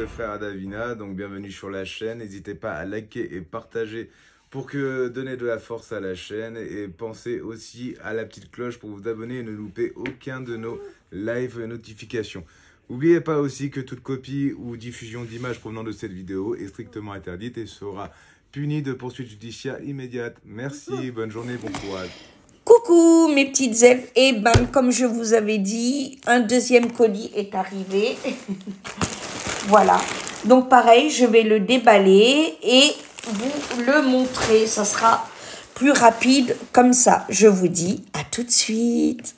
frère Davina, donc bienvenue sur la chaîne. N'hésitez pas à liker et partager pour que donner de la force à la chaîne. Et pensez aussi à la petite cloche pour vous abonner et ne louper aucun de nos live notifications. N'oubliez pas aussi que toute copie ou diffusion d'images provenant de cette vidéo est strictement interdite et sera punie de poursuites judiciaires immédiates. Merci, bonne journée, bon courage. Coucou mes petites elfes, et ben comme je vous avais dit, un deuxième colis est arrivé. Voilà, donc pareil, je vais le déballer et vous le montrer, ça sera plus rapide comme ça. Je vous dis à tout de suite.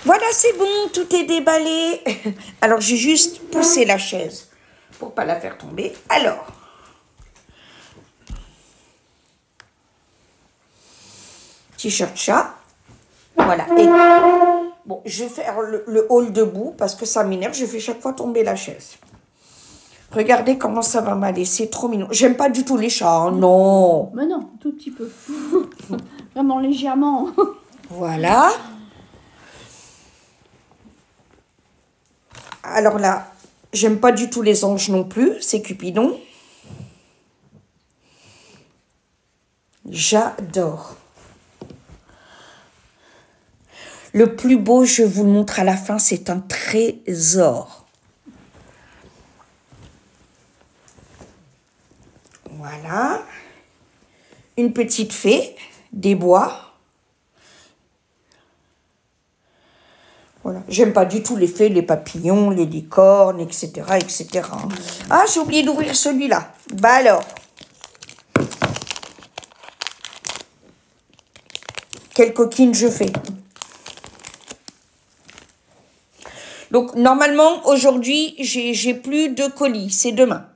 Voilà, c'est bon, tout est déballé. Alors j'ai juste poussé la chaise pour pas la faire tomber. Alors, t-shirt chat. Voilà. Et bon, je vais faire le haul debout parce que ça m'énerve. Je fais chaque fois tomber la chaise. Regardez comment ça va m'aller. C'est trop mignon. J'aime pas du tout les chats. Hein, non. Mais non, tout petit peu. Vraiment légèrement. Voilà. Alors là, j'aime pas du tout les anges non plus. C'est Cupidon. J'adore. Le plus beau, je vous le montre à la fin, c'est un trésor. Voilà. Une petite fée, des bois. Voilà. J'aime pas du tout les fées, les papillons, les licornes, etc., etc. Ah, j'ai oublié d'ouvrir celui-là. Bah alors. Quelle coquine je fais. Donc, normalement, aujourd'hui, j'ai plus de colis. C'est demain.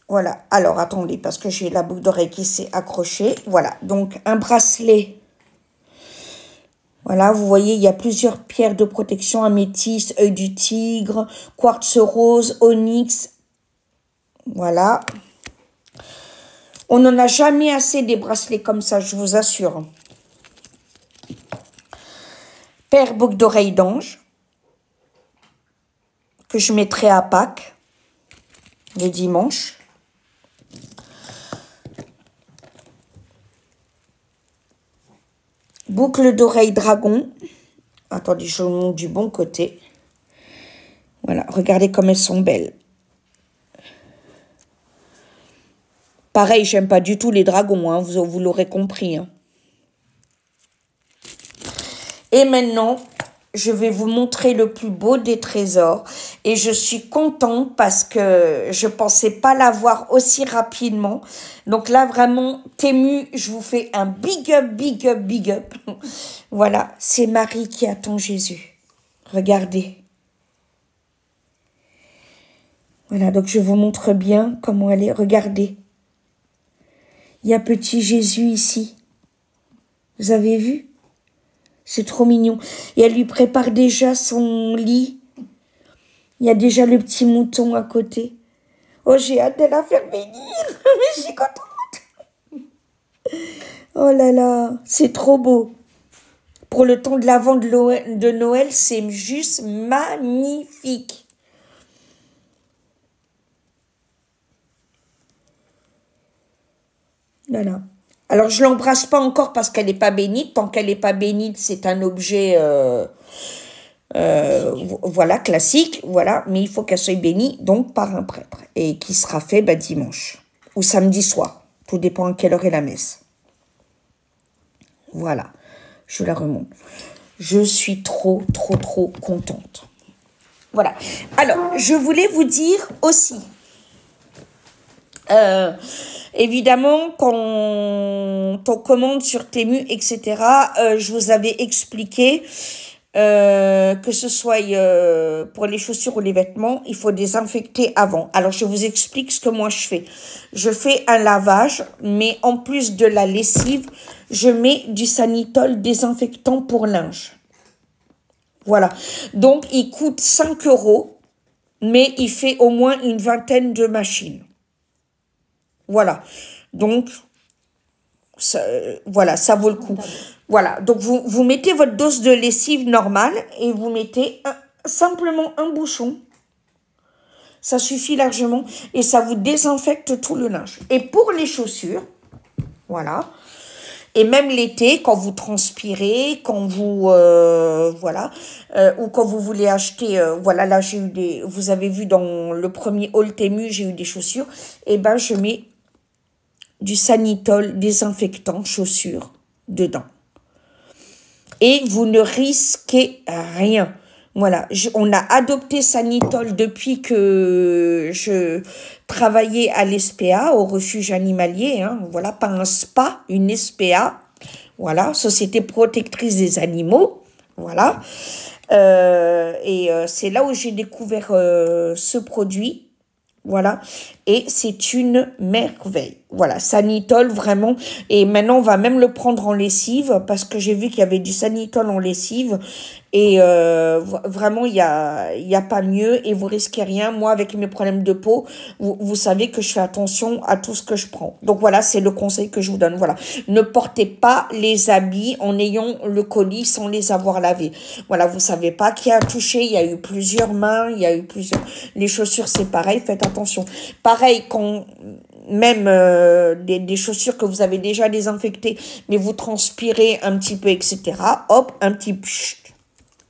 Voilà. Alors, attendez, parce que j'ai la boucle d'oreille qui s'est accrochée. Voilà. Donc, un bracelet. Voilà, vous voyez, il y a plusieurs pierres de protection. Améthyste, œil du tigre, quartz rose, onyx. Voilà. On n'en a jamais assez des bracelets comme ça, je vous assure. Paire boucle d'oreilles d'ange que je mettrai à Pâques le dimanche. Boucle d'oreille dragon. Attendez, je vous montre du bon côté. Voilà, regardez comme elles sont belles. Pareil, j'aime pas du tout les dragons, hein, vous l'aurez compris. Hein. Et maintenant, je vais vous montrer le plus beau des trésors. Et je suis contente parce que je pensais pas l'avoir aussi rapidement. Donc là, vraiment, Temu, je vous fais un big up, big up, big up. Voilà, c'est Marie qui attend Jésus. Regardez. Voilà, donc je vous montre bien comment elle est. Regardez. Il y a petit Jésus ici. Vous avez vu? C'est trop mignon. Et elle lui prépare déjà son lit. Il y a déjà le petit mouton à côté. Oh, j'ai hâte de la faire bénir. Je suis contente. Oh là là, c'est trop beau. Pour le temps de l'avant de Noël, c'est juste magnifique. Voilà. Alors, je ne l'embrasse pas encore parce qu'elle n'est pas bénite. Tant qu'elle n'est pas bénite, c'est un objet, voilà, classique. Voilà, mais il faut qu'elle soit bénie, donc, par un prêtre. Et qui sera fait dimanche ou samedi soir. Tout dépend à quelle heure est la messe. Voilà, je la remonte. Je suis trop, trop, trop contente. Voilà. Alors, je voulais vous dire aussi... évidemment, quand on commande sur Temu, etc., je vous avais expliqué que ce soit pour les chaussures ou les vêtements, il faut désinfecter avant. Alors, je vous explique ce que moi je fais. Je fais un lavage, mais en plus de la lessive, je mets du Sanitol désinfectant pour linge. Voilà. Donc, il coûte 5 €, mais il fait au moins une vingtaine de machines. Voilà, donc, ça, voilà, ça vaut le coup. Voilà, donc vous mettez votre dose de lessive normale et vous mettez simplement un bouchon. Ça suffit largement et ça vous désinfecte tout le linge. Et pour les chaussures, voilà. Et même l'été, quand vous transpirez, quand vous voilà, ou quand vous voulez acheter, voilà, là j'ai eu des, vous avez vu dans le premier haul Temu, j'ai eu des chaussures. Et ben je mets du Sanitol désinfectant chaussures dedans. Et vous ne risquez rien. Voilà, on a adopté Sanitol depuis que je travaillais à l'SPA, au refuge animalier, hein, voilà, pas un spa, une SPA, voilà, Société protectrice des animaux, voilà. C'est là où j'ai découvert ce produit, voilà, et c'est une merveille. Voilà, Sanitol, vraiment. Et maintenant, on va même le prendre en lessive, parce que j'ai vu qu'il y avait du Sanitol en lessive. Et vraiment, il y a pas mieux et vous risquez rien. Moi, avec mes problèmes de peau, vous savez que je fais attention à tout ce que je prends. Donc voilà, c'est le conseil que je vous donne. Voilà, ne portez pas les habits en ayant le colis sans les avoir lavés. Voilà, vous savez pas qui a touché. Il y a eu plusieurs mains, il y a eu plusieurs... Les chaussures, c'est pareil, faites attention. Pareil, quand... Même des chaussures que vous avez déjà désinfectées, mais vous transpirez un petit peu, etc. Hop, un petit...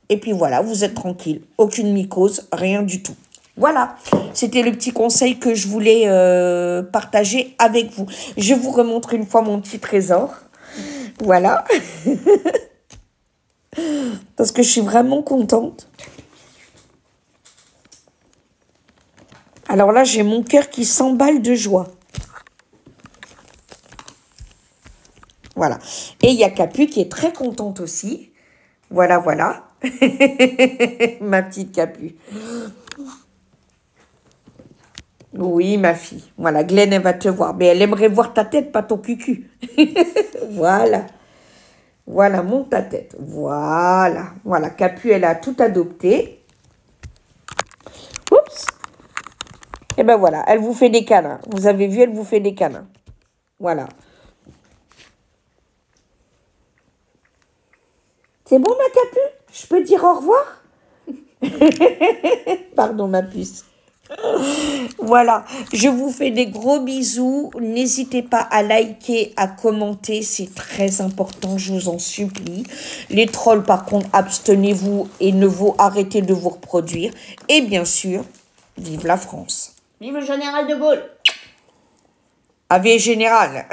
Et puis voilà, vous êtes tranquille. Aucune mycose, rien du tout. Voilà, c'était le petit conseil que je voulais partager avec vous. Je vous remontre une fois mon petit trésor. Voilà. Parce que je suis vraiment contente. Alors là, j'ai mon cœur qui s'emballe de joie. Voilà. Et il y a Capu qui est très contente aussi. Voilà, voilà. Ma petite Capu. Oui, ma fille. Voilà, Glenn, elle va te voir. Mais elle aimerait voir ta tête, pas ton cucu. Voilà. Voilà, monte ta tête. Voilà. Voilà, Capu, elle a tout adopté. Oups. Et ben voilà, elle vous fait des câlins. Vous avez vu, elle vous fait des câlins. Voilà. C'est bon, ma Capu? Je peux dire au revoir? Pardon, ma puce. Voilà, je vous fais des gros bisous. N'hésitez pas à liker, à commenter, c'est très important, je vous en supplie. Les trolls, par contre, abstenez-vous et ne vous arrêtez de vous reproduire. Et bien sûr, vive la France. Vive le général de Gaulle. Ave général.